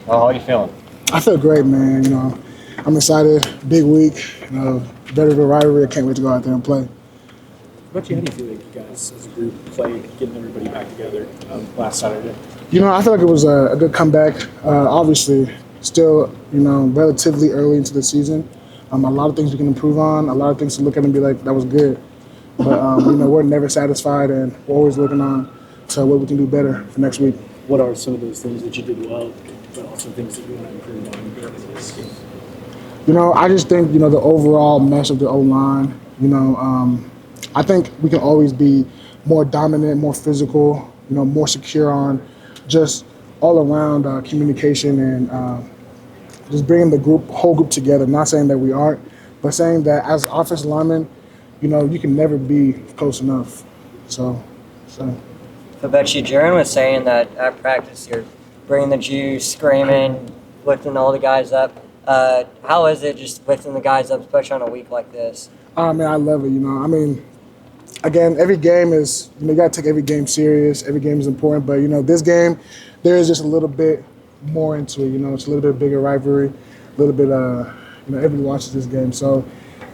How are you feeling? I feel great, man. I'm excited. Big week. Better of a rivalry. I can't wait to go out there and play. How do you feel like you guys as a group played, getting everybody back together last Saturday? I feel like it was a good comeback. Obviously, still, relatively early into the season. A lot of things we can improve on. A lot of things to look at and be like, that was good. But, we're never satisfied, and we're always looking on to what we can do better for next week. What are some of those things that you did well, but also things that you want to improve on during this game? I just think, the overall mesh of the O-line, I think we can always be more dominant, more physical, more secure on just all around communication and just bringing the whole group together. Not saying that we aren't, but saying that as offensive linemen, you can never be close enough. So. Febechi, Jaron was saying that at practice you're bringing the juice, screaming, lifting all the guys up. How is it just lifting the guys up, especially on a week like this? Man, I love it. Again, every game is, you got to take every game serious. Every game is important. But, this game, there is just a little bit more into it. It's a little bit bigger rivalry, a little bit, everybody watches this game. So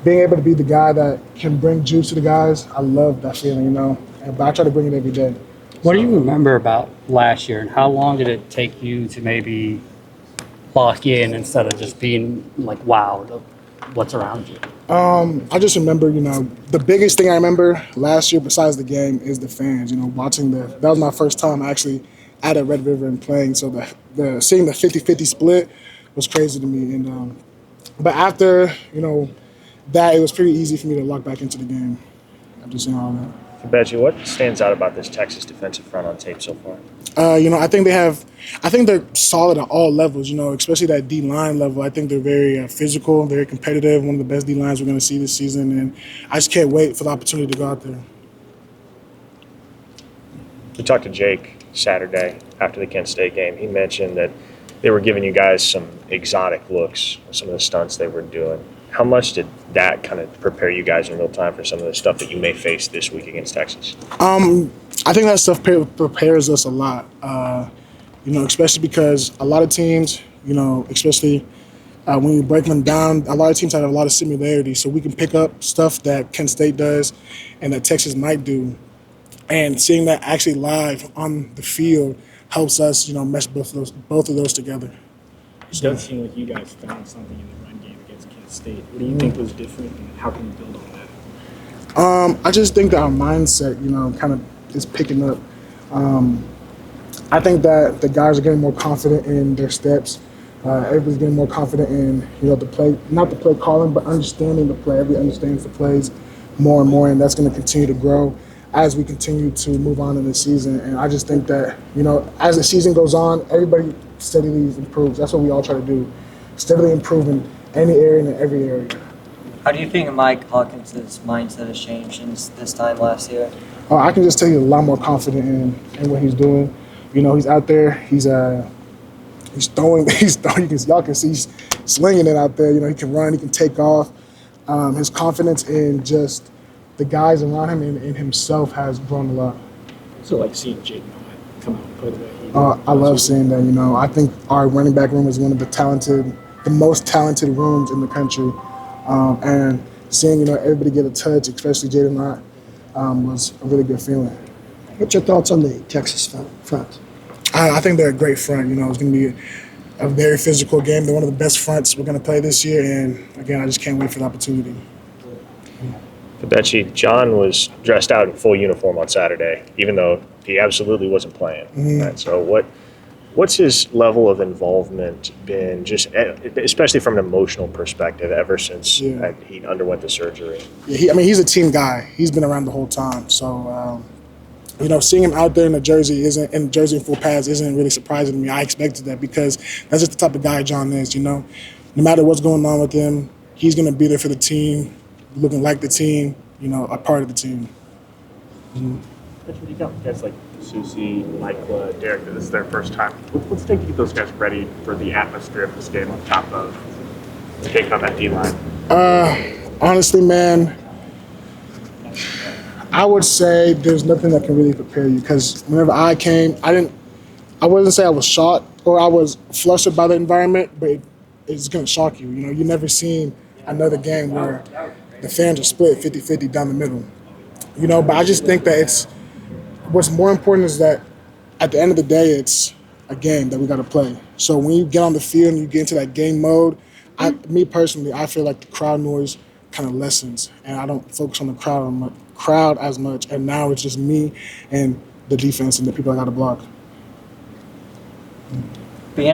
being able to be the guy that can bring juice to the guys, I love that feeling, But I try to bring it every day. What do you remember about last year, and how long did it take you to maybe lock in instead of just being like wowed of what's around you? I just remember, the biggest thing I remember last year besides the game is the fans, watching that was my first time actually at a Red River and playing. So the seeing the 50-50 split was crazy to me. And but after, that, it was pretty easy for me to lock back into the game after seeing all that. Febechi, what stands out about this Texas defensive front on tape so far? I think they're solid at all levels, especially that D-line level. I think they're very physical, very competitive, one of the best D-lines we're going to see this season, and I just can't wait for the opportunity to go out there. We talked to Jake Saturday after the Kent State game. He mentioned that they were giving you guys some exotic looks, some of the stunts they were doing. How much did that kind of prepare you guys in real time for some of the stuff that you may face this week against Texas? I think that stuff prepares us a lot, especially because a lot of teams, especially when you break them down, a lot of teams have a lot of similarities. So we can pick up stuff that Kent State does and that Texas might do. And seeing that actually live on the field helps us, mesh both of those together. It does seem like you guys found something in the run game against Kent State. What do you think was different, and how can you build on that? I just think that our mindset, kind of is picking up. I think that the guys are getting more confident in their steps. Everybody's getting more confident in, the play, not the play calling, but understanding the play. Everybody understands the plays more and more, and that's going to continue to grow as we continue to move on in the season. And I just think that, as the season goes on, everybody steadily improves. That's what we all try to do, steadily improve in any area and in every area. How do you think Mike Hawkins' mindset has changed since this time last year? I can just tell you a lot more confident in what he's doing. He's out there. He's throwing. Y'all can see he's slinging it out there. He can run. He can take off. His confidence in just the guys around him and in himself has grown a lot. So like seeing Jake come out and play the way he did. I love seeing that. I think our running back room is one of the most talented rooms in the country. And seeing, everybody get a touch, especially Jaden Lott, was a really good feeling. What's your thoughts on the Texas front? I think they're a great front. It's going to be a very physical game. They're one of the best fronts we're going to play this year. And, again, I just can't wait for the opportunity. Febechi, John was dressed out in full uniform on Saturday, even though he absolutely wasn't playing. Mm-hmm. Right, so what's his level of involvement been, just especially from an emotional perspective, ever since he underwent the surgery? Yeah, he's a team guy. He's been around the whole time. So, seeing him out there in the jersey in full pads isn't really surprising to me. I expected that because that's just the type of guy John is. No matter what's going on with him, he's going to be there for the team, looking like the team. A part of the team. When you got guys like Susie, Michael, Derek, this is their first time. What's it take to get those guys ready for the atmosphere of this game on top of taking on that D-line? Honestly, man, I would say there's nothing that can really prepare you because whenever I came, I wouldn't say I was shocked, or I was flustered by the environment, but it's going to shock you. You know, you never seen another game where the fans are split 50-50 down the middle. You know, but I just think that what's more important is that at the end of the day, it's a game that we got to play. So when you get on the field and you get into that game mode, me personally, I feel like the crowd noise kind of lessens, and I don't focus on the crowd as much. And now it's just me and the defense and the people I got to block.